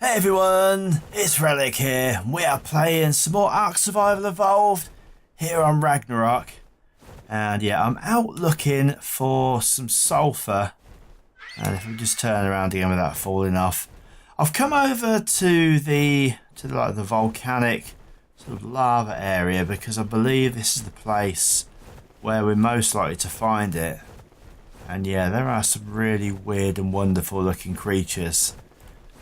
Hey everyone, it's Relic here. We are playing some more Ark Survival Evolved here on Ragnarok. And yeah, I'm out looking for some sulphur. And if we just turn around again without falling off. I've come over to the volcanic sort of lava area because I believe this is the place where we're most likely to find it. And yeah, there are some really weird and wonderful looking creatures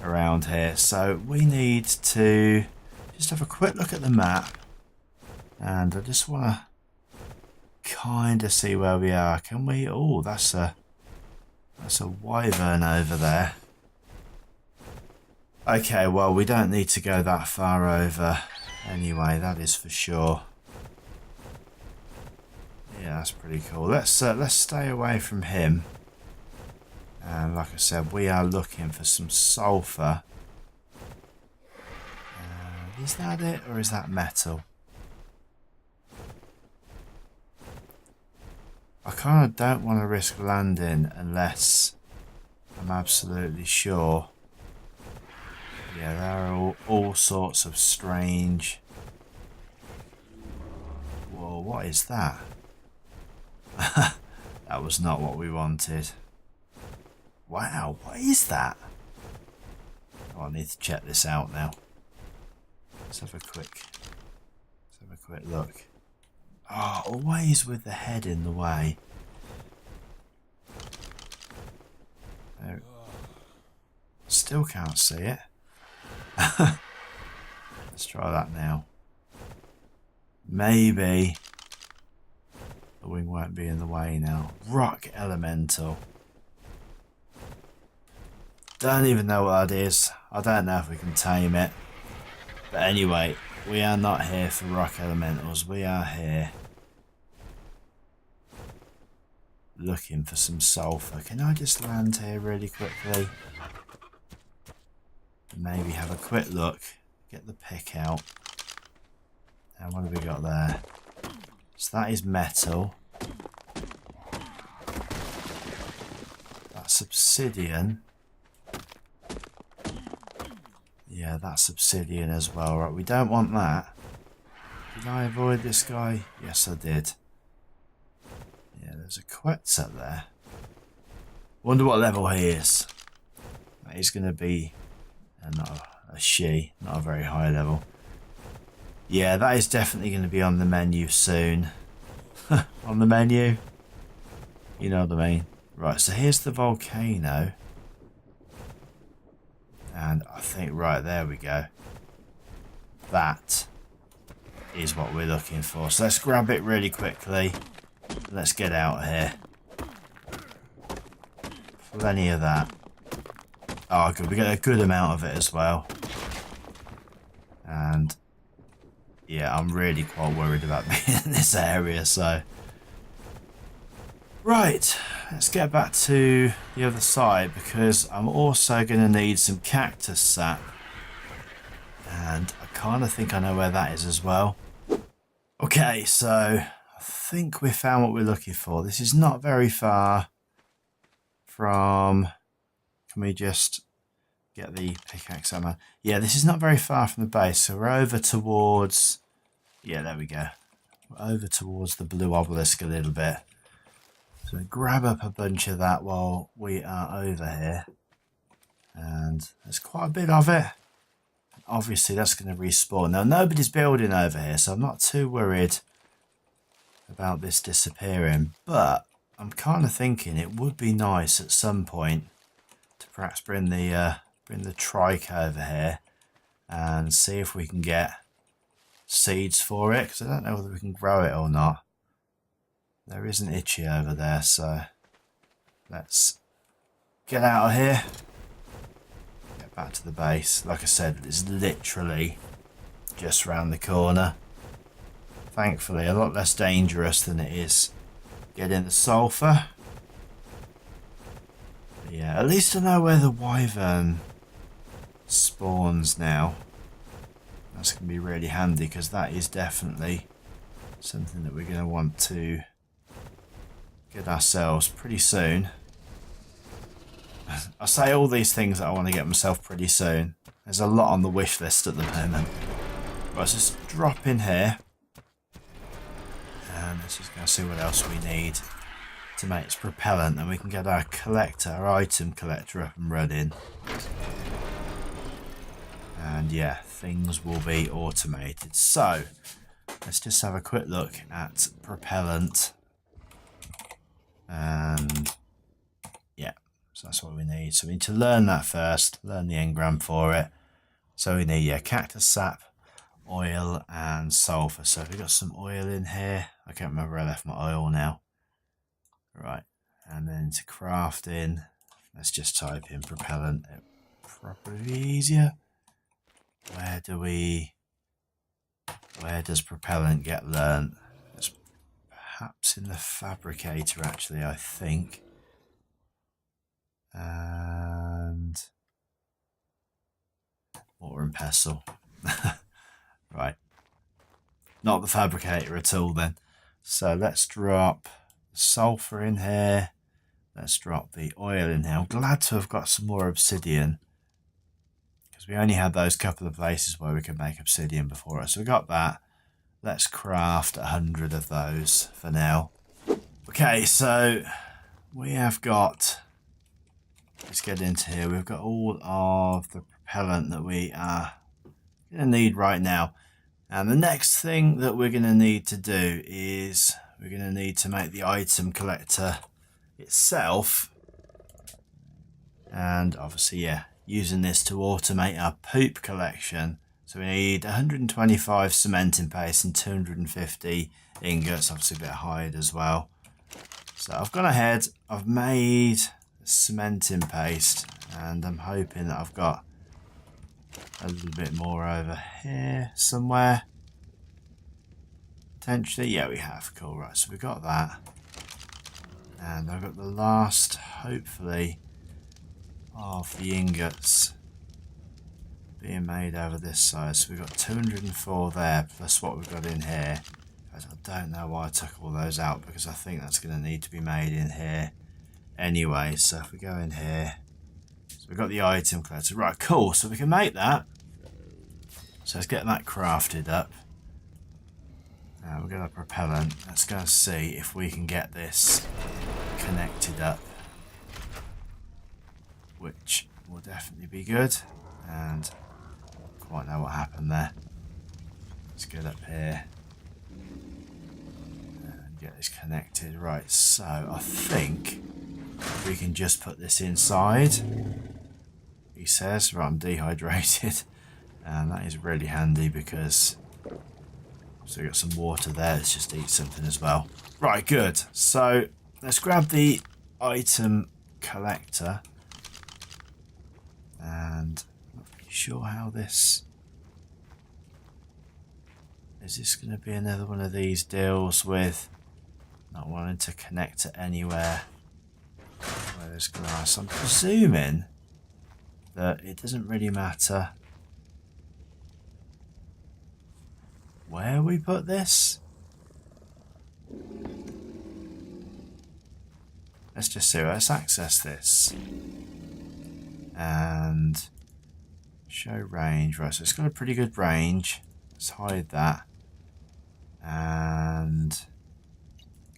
around here, so we need to just have a quick look at the map, and I just want to kind of see where we are. Can we? Oh, that's a wyvern over there. Okay, well, we don't need to go that far over anyway, that is for sure. Yeah, that's pretty cool. Let's stay away from him. And like I said, we are looking for some sulphur. Is that it, or is that metal? I kind of don't want to risk landing unless I'm absolutely sure. Yeah, there are all sorts of strange... Whoa, what is that? That was not what we wanted. Wow, what is that? Oh, I need to check this out now. Let's have a quick look. Oh, always with the head in the way. There. Still can't see it. Let's try that now. Maybe the wing won't be in the way now. Rock elemental. Don't even know what that is. I don't know if we can tame it. But anyway, we are not here for rock elementals. We are here looking for some sulphur. Can I just land here really quickly? Maybe have a quick look. Get the pick out. And what have we got there? So that is metal. That's obsidian. Yeah, that's obsidian as well. Right, we don't want that. Did I avoid this guy? Yes, I did. Yeah, there's a quetz up there. Wonder what level he is. He's going to be not a she, not a very high level. Yeah, that is definitely going to be on the menu soon. On the menu? You know what I mean. Right, so here's the volcano. And I think, right, there we go. That is what we're looking for. So let's grab it really quickly. Let's get out of here. Plenty of that. Oh, good. We get a good amount of it as well. And yeah, I'm really quite worried about being in this area, so. Right, let's get back to the other side because I'm also going to need some cactus sap. And I kind of think I know where that is as well. Okay, so I think we found what we're looking for. This is not very far from... Can we just get the pickaxe out, man? Yeah, this is not very far from the base. So we're over towards... Yeah, there we go. We're over towards the blue obelisk a little bit. So grab up a bunch of that while we are over here. And there's quite a bit of it. Obviously that's going to respawn. Now nobody's building over here, so I'm not too worried about this disappearing. But I'm kind of thinking it would be nice at some point to perhaps bring the trike over here and see if we can get seeds for it. Because I don't know whether we can grow it or not. There is an itchy over there, so let's get out of here. Get back to the base. Like I said, it's literally just round the corner. Thankfully, a lot less dangerous than it is getting the sulphur. But yeah, at least I know where the wyvern spawns now. That's going to be really handy because that is definitely something that we're going to want to get ourselves pretty soon. I say all these things that I want to get myself pretty soon. There's a lot on the wish list at the moment. Right, let's just drop in here. And let's just go see what else we need to make its propellant. And we can get our collector, our item collector up and running. And yeah, things will be automated. So, let's just have a quick look at propellant. And yeah, so that's what we need. So we need to learn that first, learn the engram for it. So we need, yeah, cactus sap, oil, and sulphur. So we've got some oil in here. I can't remember where I left my oil now. Right, and then to crafting, let's just type in propellant. It'll probably be easier. Where does propellant get learnt? It's perhaps in the fabricator, actually, I think. And water and pestle. Right. Not the fabricator at all then. So let's drop the sulphur in here. Let's drop the oil in here. I'm glad to have got some more obsidian, because we only had those couple of places where we could make obsidian before. So we got that. Let's craft 100 of those for now. Okay, so we have got, let's get into here. We've got all of the propellant that we are going to need right now. And the next thing that we're going to need to do is we're going to need to make the item collector itself. And obviously, yeah, using this to automate our poop collection. So we need 125 cementing paste and 250 ingots, obviously a bit of hide as well. So I've gone ahead, I've made cementing paste, and I'm hoping that I've got a little bit more over here somewhere. Potentially, yeah, we have. Cool, right, so we've got that. And I've got the last, hopefully, of the ingots being made over this side. So we've got 204 there, plus what we've got in here. I don't know why I took all those out, because I think that's going to need to be made in here anyway. So if we go in here, so we've got the item collector. Right, cool, so we can make that. So let's get that crafted up. We've got a propellant. Let's go and see if we can get this connected up, which will definitely be good. And I don't quite know what happened there. Let's get up here and get this connected. Right, so I think we can just put this inside. He says, right, I'm dehydrated, and that is really handy because so we've got some water there. Let's just eat something as well. Right, good. So let's grab the item collector. And I'm not really sure how this... Is this going to be another one of these deals with not wanting to connect to anywhere where there's glass? I'm presuming that it doesn't really matter where we put this. Let's just see. Let's access this and show range. Right, so it's got a pretty good range. Let's hide that. And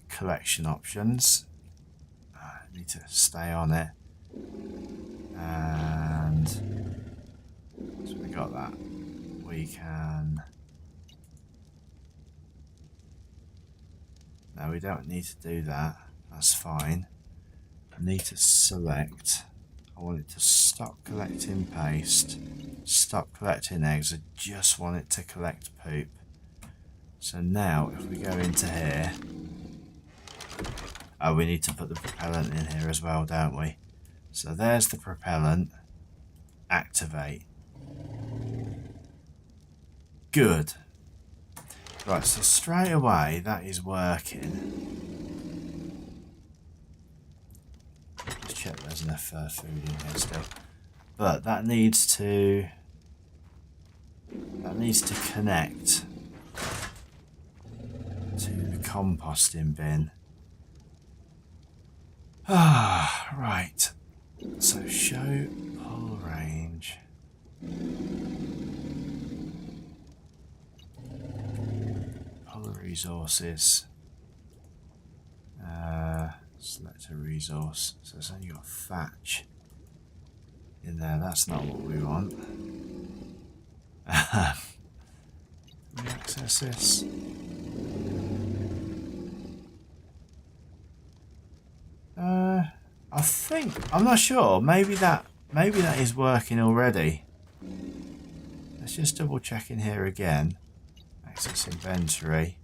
collection options. I need to stay on it. And so we got that. We can... No, we don't need to do that. That's fine. I need to select. I want it to stop collecting paste, stop collecting eggs. I just want it to collect poop. So now, if we go into here, oh, we need to put the propellant in here as well, don't we? So there's the propellant. Activate. Good. Right, so straight away that is working. Let's check there's enough food in here still. But that needs to connect to the composting bin. Ah, right. So show hull range. Hull resources. Select a resource. So it's only got thatch in there. That's not what we want. Can we access this? I think, I'm not sure. Maybe that is working already. Let's just double check in here again. Access inventory.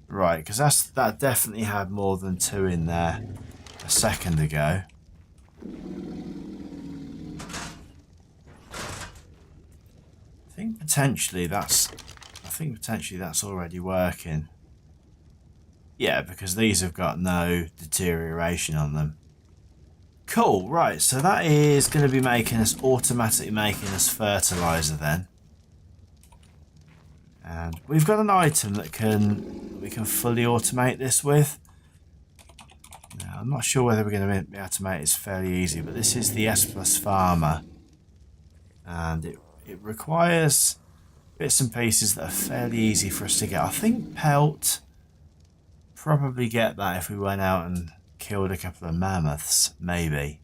Right, because that definitely had more than 2 in there a second ago. I think potentially that's already working. Yeah, because these have got no deterioration on them. Cool, right, so that is going to be automatically making us fertilizer then. And we've got an item that we can fully automate this with. Now, I'm not sure whether we're going to be able to make this fairly easy, but this is the S+ Farmer. And it requires bits and pieces that are fairly easy for us to get. I think pelt, probably get that if we went out and killed a couple of mammoths, maybe.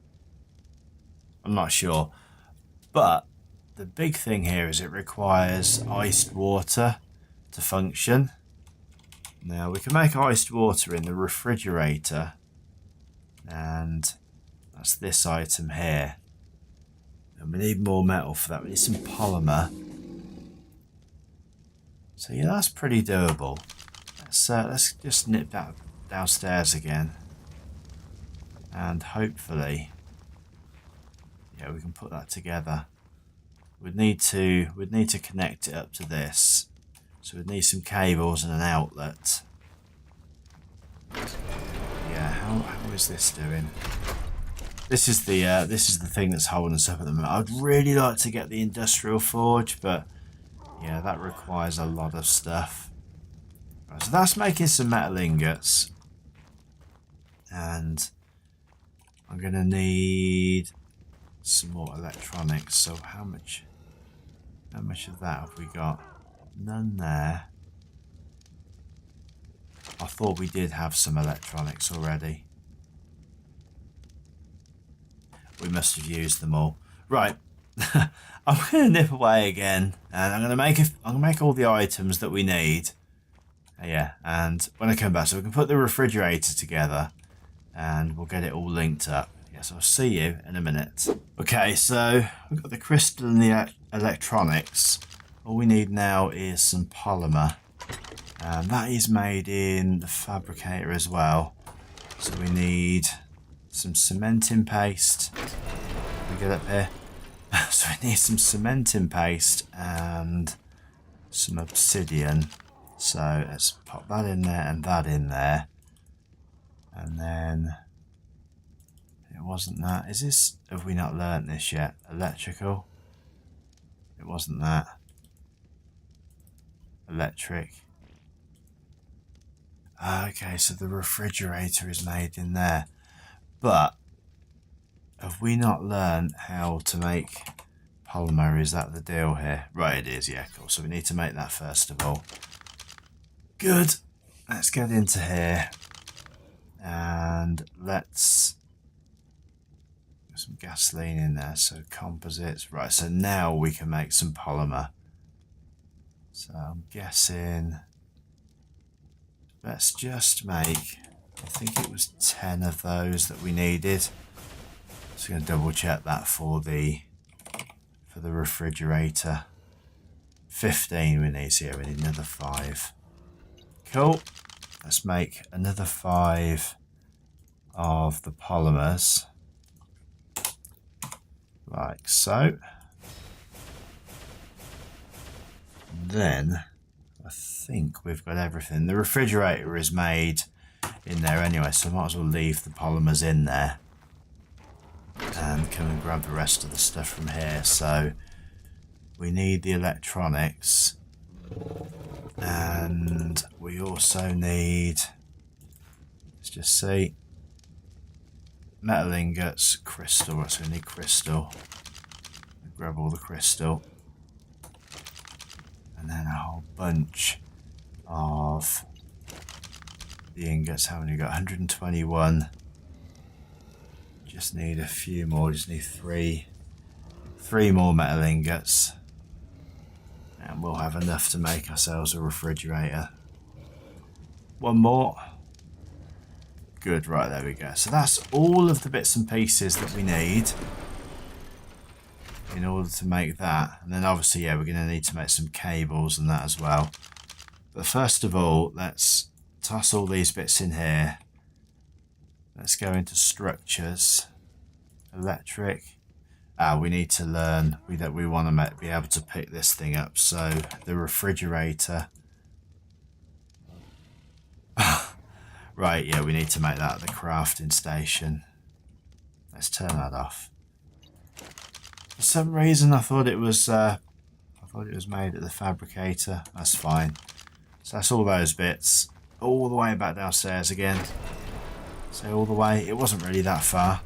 I'm not sure. But the big thing here is it requires iced water to function. Now we can make iced water in the refrigerator, and that's this item here. And we need more metal for that. We need some polymer. So yeah, that's pretty doable. Let's just nip that downstairs again, and hopefully, yeah, we can put that together. We'd need to connect it up to this, so we'd need some cables and an outlet. Yeah, how is this doing? This is the thing that's holding us up at the moment. I'd really like to get the industrial forge, but yeah, that requires a lot of stuff. Right, so that's making some metal ingots, and I'm gonna need some more electronics. So how much of that have we got? None there. I thought we did have some electronics already. We must have used them all. Right. I'm gonna nip away again, and I'm gonna make all the items that we need. Yeah, and when I come back, so we can put the refrigerator together, and we'll get it all linked up. Yes, I'll see you in a minute. Okay, so we've got the crystal and the electronics. All we need now is some polymer, and that is made in the fabricator as well. So we need some cementing paste. Can we get up here? So we need some cementing paste and some obsidian. So let's pop that in there and that in there. And then it wasn't that. Is this, have we not learnt this yet? Electrical. It wasn't that. Electric. Okay, so the refrigerator is made in there. But have we not learned how to make polymer? Is that the deal here? Right, it is, yeah, cool. So we need to make that first of all. Good. Let's get into here. And let's get some gasoline in there. So composites. Right, so now we can make some polymer. So I'm guessing, let's just make, I think it was 10 of those that we needed. So I'm going to double check that for the refrigerator. 15 we need here. We need another 5. Cool. Let's make another 5 of the polymers, like so. Then I think we've got everything. The refrigerator is made in there anyway, so I might as well leave the polymers in there and come and grab the rest of the stuff from here. So we need the electronics, and we also need, let's just see, metal ingots, crystal. Right, so we need crystal. Grab all the crystal. And then a whole bunch of the ingots. How many we got? 121. Just need a few more. Just need three more metal ingots. And we'll have enough to make ourselves a refrigerator. One more. Good, right, there we go. So that's all of the bits and pieces that we need in order to make that. And then obviously, yeah, we're going to need to make some cables and that as well. But first of all, let's toss all these bits in here. Let's go into structures. Electric. We need to learn. We want to be able to pick this thing up. So the refrigerator. Right, yeah, we need to make that the crafting station. Let's turn that off. For some reason, I thought it was made at the fabricator. That's fine. So that's all those bits, all the way back downstairs again. So all the way. It wasn't really that far.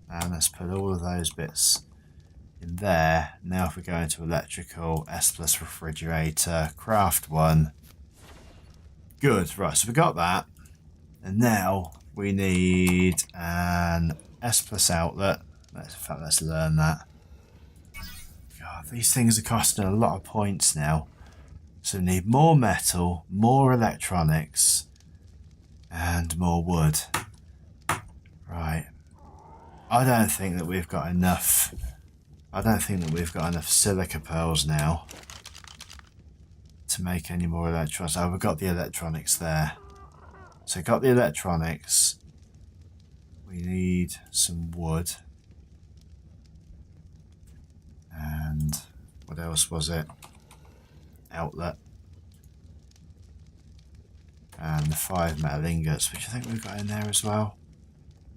And let's put all of those bits in there. Now, if we go into electrical, S+ refrigerator, craft one. Good. Right. So we got that. And now we need an S+ outlet. In fact, let's learn that. God, these things are costing a lot of points now. So we need more metal, more electronics, and more wood. Right. I don't think that we've got enough. I don't think that we've got enough silica pearls now to make any more electronics. Oh, we've got the electronics there. So got the electronics. We need some wood. And what else was it? Outlet. And the 5 metal ingots, which I think we've got in there as well.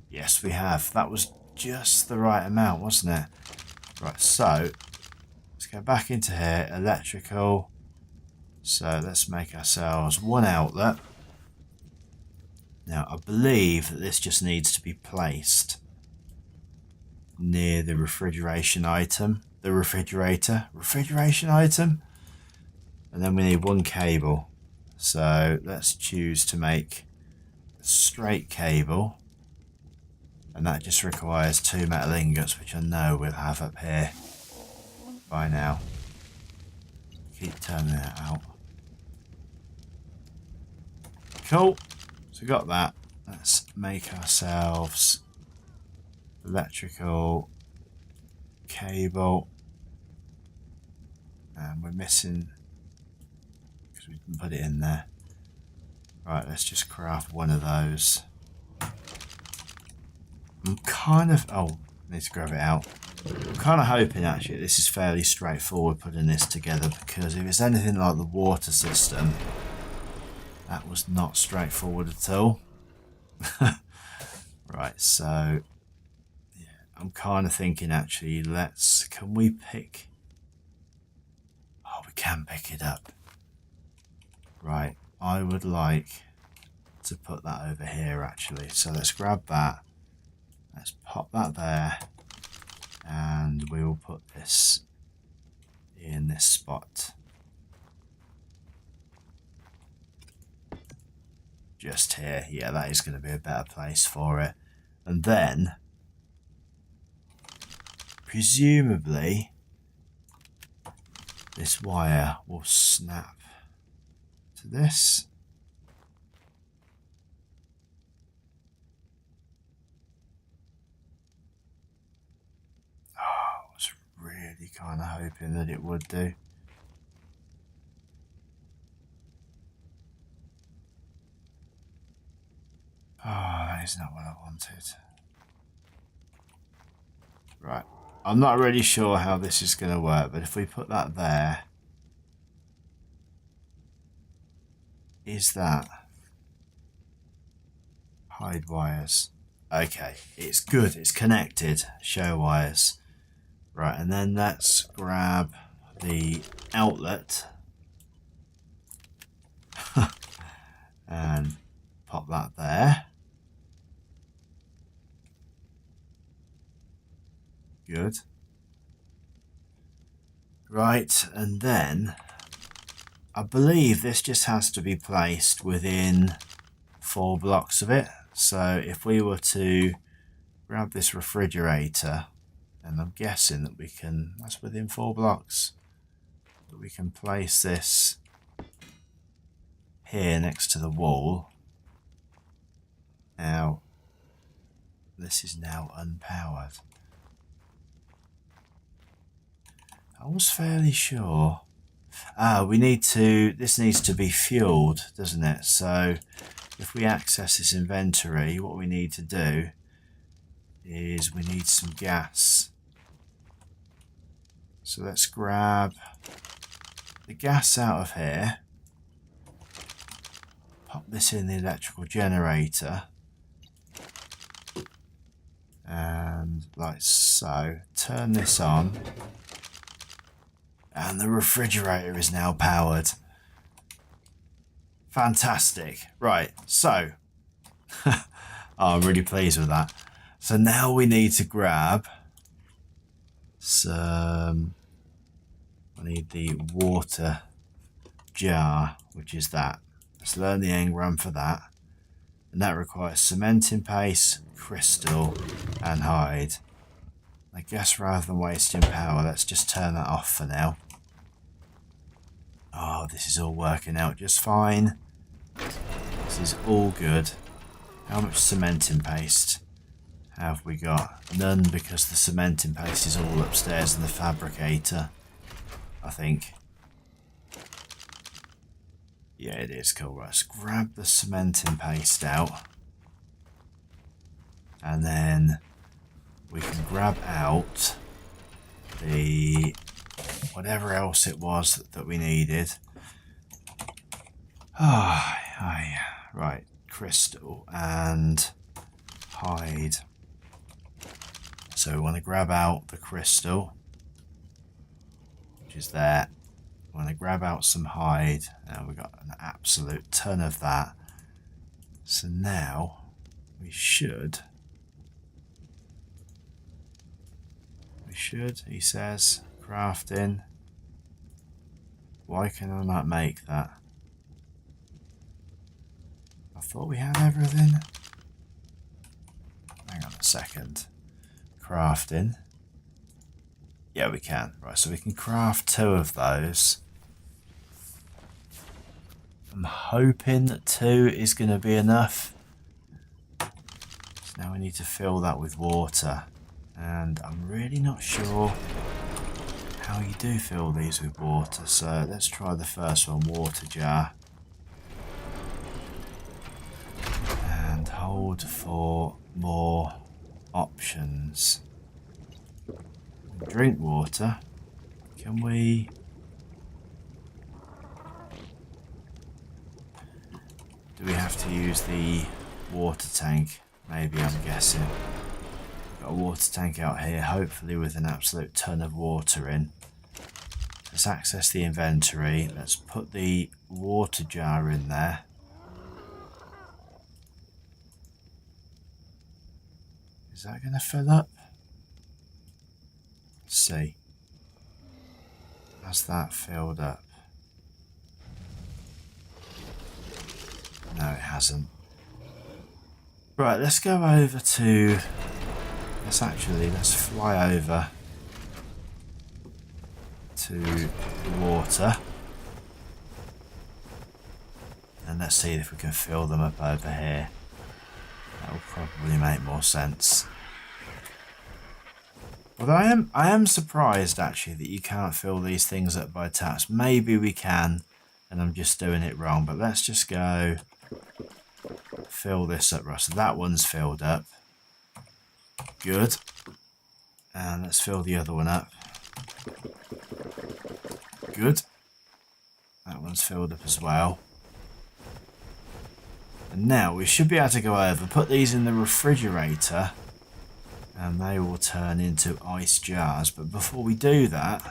Yes, we have. That was just the right amount, wasn't it? Right, so let's go back into here. Electrical. So let's make ourselves one outlet. Now, I believe that this just needs to be placed near the refrigeration item. The refrigeration item. And then we need one cable. So let's choose to make a straight cable. And that just requires 2 metal ingots, which I know we'll have up here by now. Keep turning that out. Cool. So we got that. Let's make ourselves electrical cable. And we're missing, because we didn't put it in there. Right, let's just craft one of those. I'm kind of... Oh, I need to grab it out. I'm kind of hoping, actually, this is fairly straightforward putting this together, because if it's anything like the water system, that was not straightforward at all. Right, so... Yeah, I'm kind of thinking, actually, can we pick... Oh, we can pick it up. Right, I would like to put that over here, actually. So let's grab that. Let's pop that there, and we will put this in this spot. Just here. Yeah, that is going to be a better place for it. And then, presumably, this wire will snap to this. Really kind of hoping that it would do. Oh, that is not what I wanted. Right. I'm not really sure how this is going to work, but if we put that there, is that hide wires? Okay, it's good. It's connected. Show wires. Right, and then let's grab the outlet and pop that there. Good. Right, and then I believe this just has to be placed within 4 blocks of it. So if we were to grab this refrigerator, and I'm guessing that we can, that's within 4 blocks, that we can place this here next to the wall. Now, this is now unpowered. I was fairly sure. We need to, this needs to be fueled, doesn't it? So if we access this inventory, what we need to do is we need some gas. So let's grab the gas out of here, pop this in the electrical generator, and like so, turn this on, and the refrigerator is now powered. Fantastic. Right, so oh, I'm really pleased with that. So now we need to grab some, I need the water jar, which is that. Let's learn the engram for that. And that requires cementing paste, crystal, and hide. I guess rather than wasting power, let's just turn that off for now. Oh, this is all working out just fine. This is all good. How much cementing paste have we got? None, because the cementing paste is all upstairs in the fabricator, I think. Yeah, it is. Cool. Let's grab the cementing paste out. And then we can grab out the whatever else it was that we needed. Right, crystal and hide. So we want to grab out the crystal, which is there. We want to grab out some hide. Now we've got an absolute ton of that. So now we should, he says, crafting. Why can I not make that? I thought we had everything. Hang on a second. Crafting. Yeah, we can. Right, so we can craft 2 of those. I'm hoping that 2 is going to be enough. So now we need to fill that with water. And I'm really not sure how you do fill these with water. So let's try the first one, water jar. And hold for more options. Drink water. Can we... do we have to use the water tank? Maybe, I'm guessing. Got a water tank out here, hopefully with an absolute ton of water in. Let's access the inventory. Let's put the water jar in there. Is that going to fill up? Let's see. Has that filled up? No, it hasn't. Right, let's go over to... let's fly over to the water. And let's see if we can fill them up over here. That will probably make more sense. But I am surprised actually that you can't fill these things up by taps. Maybe we can, and I'm just doing it wrong. But let's just go fill this up, right? So that one's filled up. Good. And let's fill the other one up. Good. That one's filled up as well. And now we should be able to go over, put these in the refrigerator, and they will turn into ice jars. But before we do that,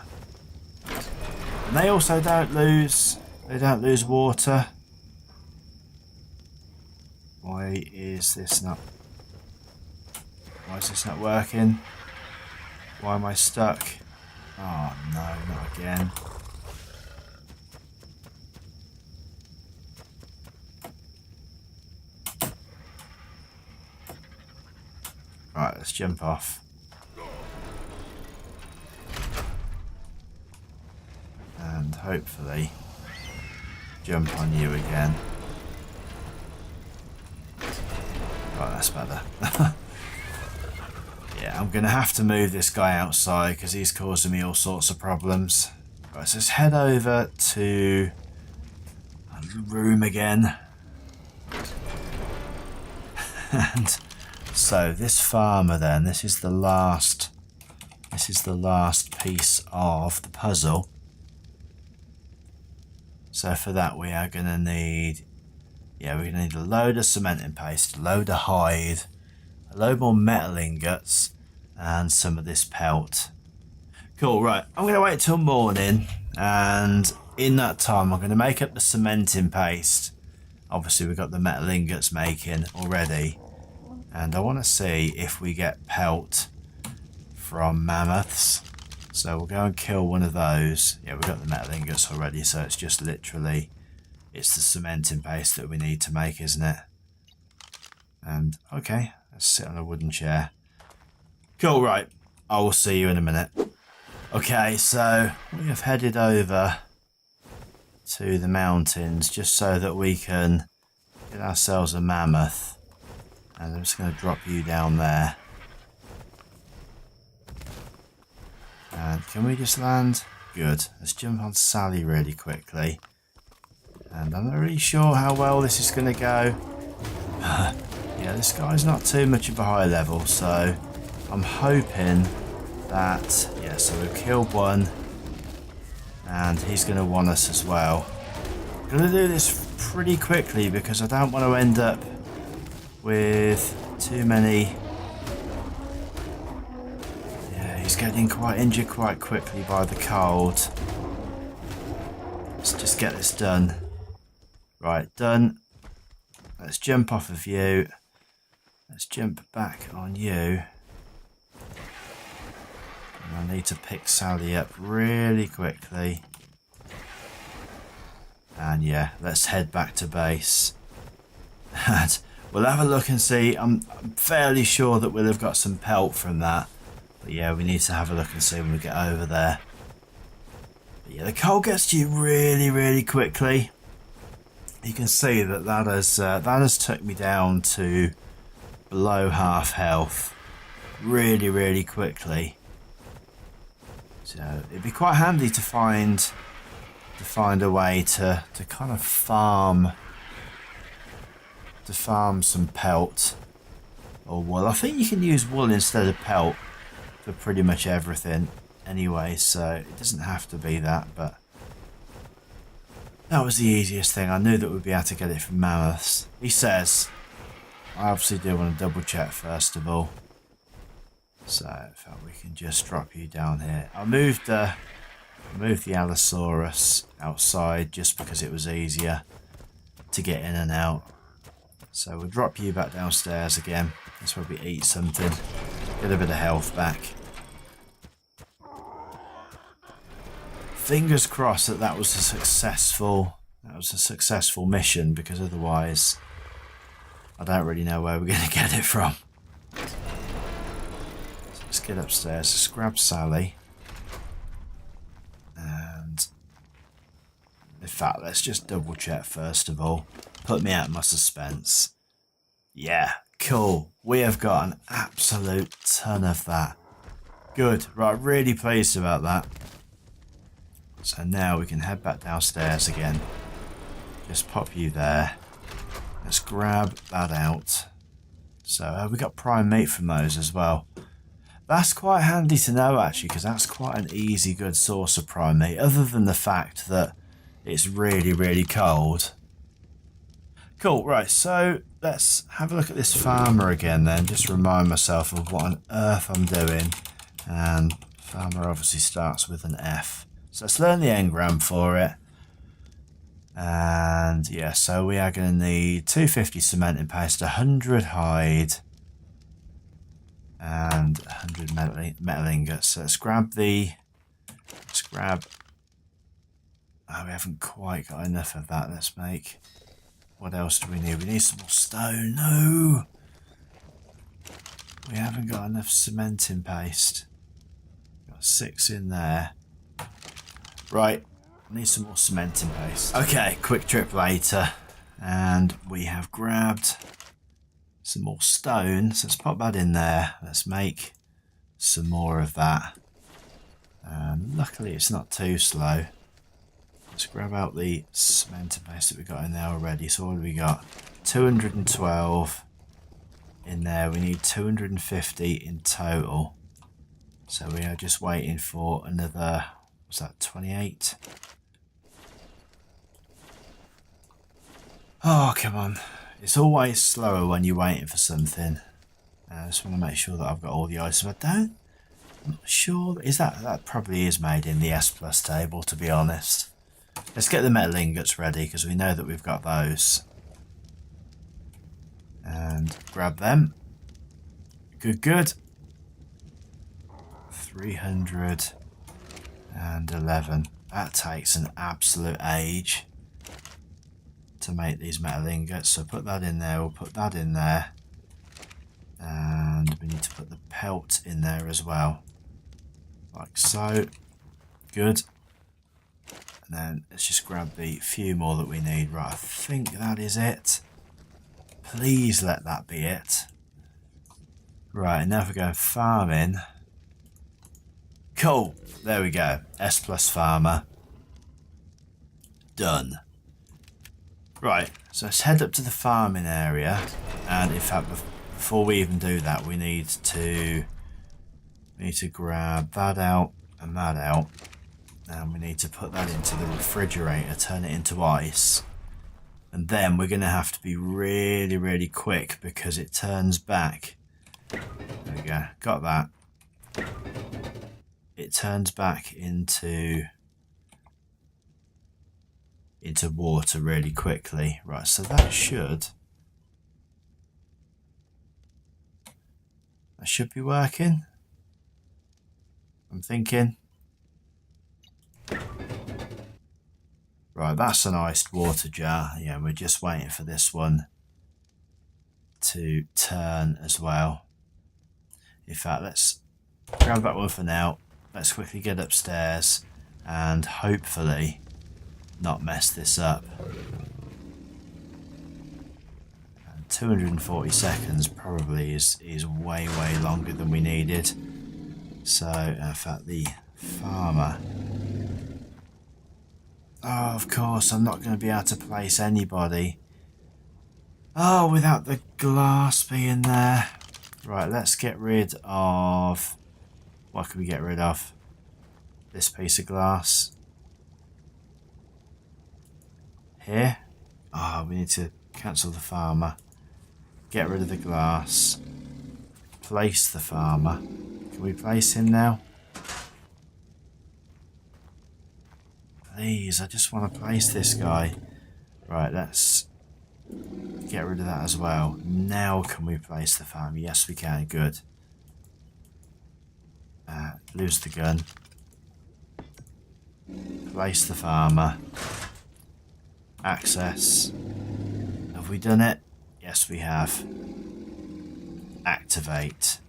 and they also don't lose water. Why is this not working? Why am I stuck? Oh no, not again. Right, let's jump off. And hopefully jump on you again. Right, that's better. Yeah, I'm going to have to move this guy outside because he's causing me all sorts of problems. Right, so let's head over to the room again. And so this farmer then, this is the last piece of the puzzle. So for that we are going to need, we're going to need a load of cementing paste, a load of hide, a load more metal ingots, and some of this pelt. Cool, right, I'm going to wait till morning, and in that time I'm going to make up the cementing paste. Obviously we've got the metal ingots making already, and I want to see if we get pelt from mammoths. So we'll go and kill one of those. Yeah, we've got the metal ingots already, so it's just literally, it's the cementing paste that we need to make, isn't it? And okay, let's sit on a wooden chair. Cool, right, I will see you in a minute. Okay, so we have headed over to the mountains just so that we can get ourselves a mammoth. And I'm just going to drop you down there. And can we just land? Good. Let's jump on Sally really quickly. And I'm not really sure how well this is going to go. Yeah, this guy's not too much of a high level, so I'm hoping that, yeah, so we've killed one. And he's going to want us as well. I'm going to do this pretty quickly because I don't want to end up with too many. Yeah, he's getting quite injured quite quickly by the cold. Let's just get this done. Right, done. Let's jump off of you. Let's jump back on you. And I need to pick Sally up really quickly. And yeah, let's head back to base. And we'll have a look and see. I'm fairly sure that we'll have got some pelt from that. But yeah, we need to have a look and see when we get over there. But yeah, the cold gets to you really, really quickly. You can see that has took me down to below half health really, really quickly. So it'd be quite handy to find a way to kind of farm some pelt or wool. I think you can use wool instead of pelt for pretty much everything anyway, so it doesn't have to be that, but that was the easiest thing. I knew that we'd be able to get it from mammoths. He says, I obviously do want to double check first of all. So in fact we can just drop you down here. I moved the Allosaurus outside just because it was easier to get in and out. So we'll drop you back downstairs again. Let's probably eat something, get a bit of health back. Fingers crossed that was a successful mission, because otherwise I don't really know where we're going to get it from. So let's get upstairs. Let's grab Sally. And in fact, let's just double check first of all. Put me out of my suspense. Yeah, cool. We have got an absolute ton of that. Good. Right, really pleased about that. So now we can head back downstairs again. Just pop you there. Let's grab that out. So we got prime meat from those as well. That's quite handy to know actually, because that's quite an easy, good source of prime meat, other than the fact that it's really, really cold. Cool, right, so let's have a look at this farmer again then, just remind myself of what on earth I'm doing. And farmer obviously starts with an F. So let's learn the engram for it. And yeah, so we are going to need 250 cementing paste, 100 hide, and 100 metal ingots. So let's grab the... Let's grab... Oh, we haven't quite got enough of that. Let's make... What else do we need? We need some more stone. No! We haven't got enough cementing paste. Got 6 in there. Right. I need some more cementing paste. Okay, quick trip later. And we have grabbed some more stone. So let's pop that in there. Let's make some more of that. And luckily it's not too slow. Let's grab out the cementing paste that we got in there already. So what have we got? 212 in there. We need 250 in total. So we are just waiting for another, what's that, 28? Oh, come on. It's always slower when you're waiting for something. I just want to make sure that I've got all the items. I'm not sure. Is that probably is made in the S plus table, to be honest. Let's get the metal ingots ready because we know that we've got those. And grab them. Good. 311. That takes an absolute age to make these metal ingots. So put that in there. We'll put that in there. And we need to put the pelt in there as well. Like so. Good. And then let's just grab the few more that we need. Right, I think that is it. Please let that be it. Right, now if we go farming. Cool. There we go. S plus farmer. Done. Right, so let's head up to the farming area. And in fact, before we even do that, we need to grab that out and that out. And we need to put that into the refrigerator, turn it into ice. And then we're going to have to be really, really quick because it turns back. There we go. Got that. It turns back into water really quickly. Right, so that should be working. I'm thinking. Right, that's an iced water jar. Yeah, we're just waiting for this one to turn as well. In fact, let's grab that one for now. Let's quickly get upstairs and hopefully not mess this up. And 240 seconds probably is way longer than we needed. So, in fact, the farmer... Oh, of course, I'm not going to be able to place anybody. Oh, without the glass being there. Right, let's get rid of... What can we get rid of? This piece of glass. Here. Oh, we need to cancel the farmer. Get rid of the glass. Place the farmer. Can we place him now? Please, I just want to place this guy. Right, let's get rid of that as well. Now can we place the farm? Yes, we can. Good. Lose the gun. Place the farmer. Access. Have we done it? Yes, we have. Activate.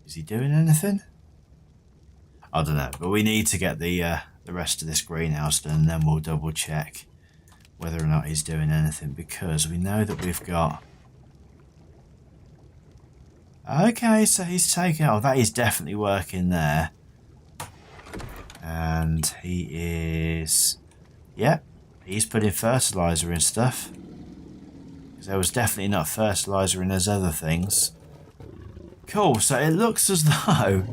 Is he doing anything? I don't know, but we need to get the rest of this greenhouse done, and then we'll double check whether or not he's doing anything, because we know that we've got... Okay, so he's taking... Oh, that is definitely working there. And he is... Yep, he's putting fertiliser in stuff. Because there was definitely not fertiliser in those other things. Cool, so it looks as though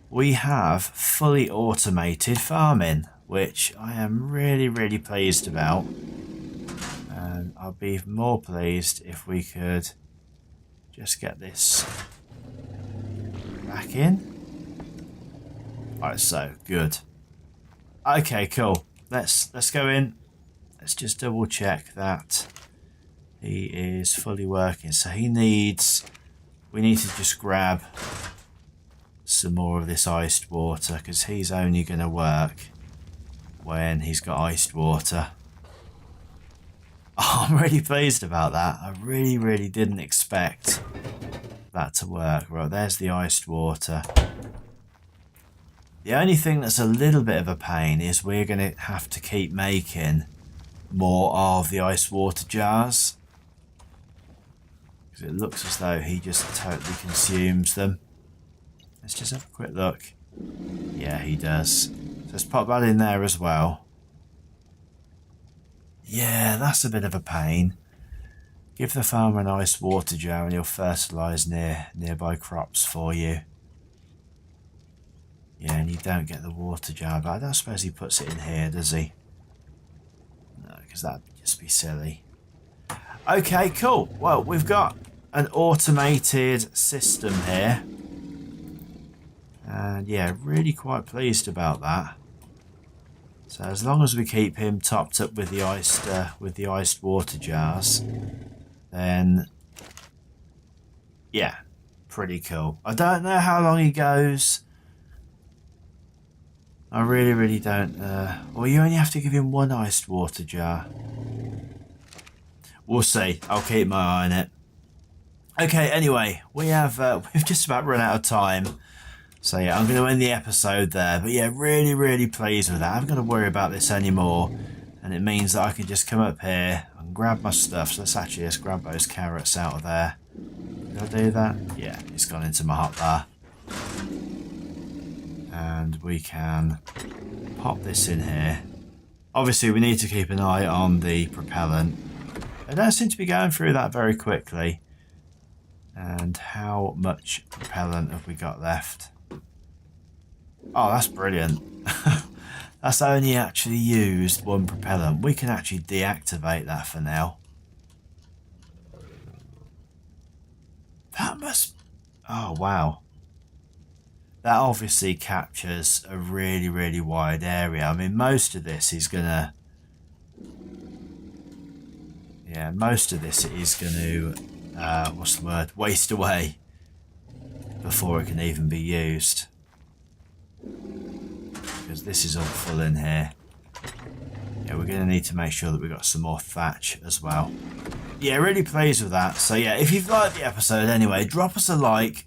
we have fully automated farming, which I am really pleased about. And I'll be more pleased if we could just get this back in. Alright, so good. Okay, cool. Let's go in. Let's just double check that He is fully working, so he needs... We need to just grab some more of this iced water, because he's only going to work when he's got iced water. Oh, I'm really pleased about that. I really didn't expect that to work. Right, there's the iced water. The only thing that's a little bit of a pain is we're going to have to keep making more of the ice water jars, because it looks as though he just totally consumes them. Let's just have a quick look. Yeah, he does. So let's pop that in there as well. Yeah, that's a bit of a pain. Give the farmer an ice water jar and he'll fertilise nearby crops for you. Yeah, and you don't get the water jar, but I don't suppose he puts it in here, does he? No, because that'd just be silly. Okay, cool. Well, we've got an automated system here. And yeah, really quite pleased about that. So as long as we keep him topped up with the iced water jars, then yeah, pretty cool. I don't know how long he goes. I really don't. Well, you only have to give him one iced water jar. We'll see. I'll keep my eye on it. Okay. Anyway, we've just about run out of time. So yeah, I'm going to end the episode there. But yeah, really pleased with that. I haven't got to worry about this anymore. And it means that I can just come up here and grab my stuff. So let's actually just grab those carrots out of there. Did I do that? Yeah, it's gone into my hotbar. And we can pop this in here. Obviously, we need to keep an eye on the propellant. They don't seem to be going through that very quickly. And how much propellant have we got left? Oh, that's brilliant. That's only actually used one propellant. We can actually deactivate that for now. That must... Oh, wow. That obviously captures a really wide area. I mean, most of this is going to... Yeah, most of this is going to... what's the word? Waste away before it can even be used. Because this is all full in here. Yeah, we're going to need to make sure that we've got some more thatch as well. Yeah, really pleased with that. So yeah, if you've liked the episode anyway, drop us a like.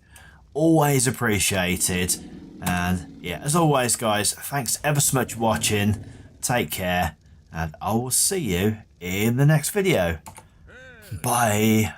Always appreciated. And yeah, as always guys, thanks ever so much for watching. Take care. And I will see you in the next video. Bye.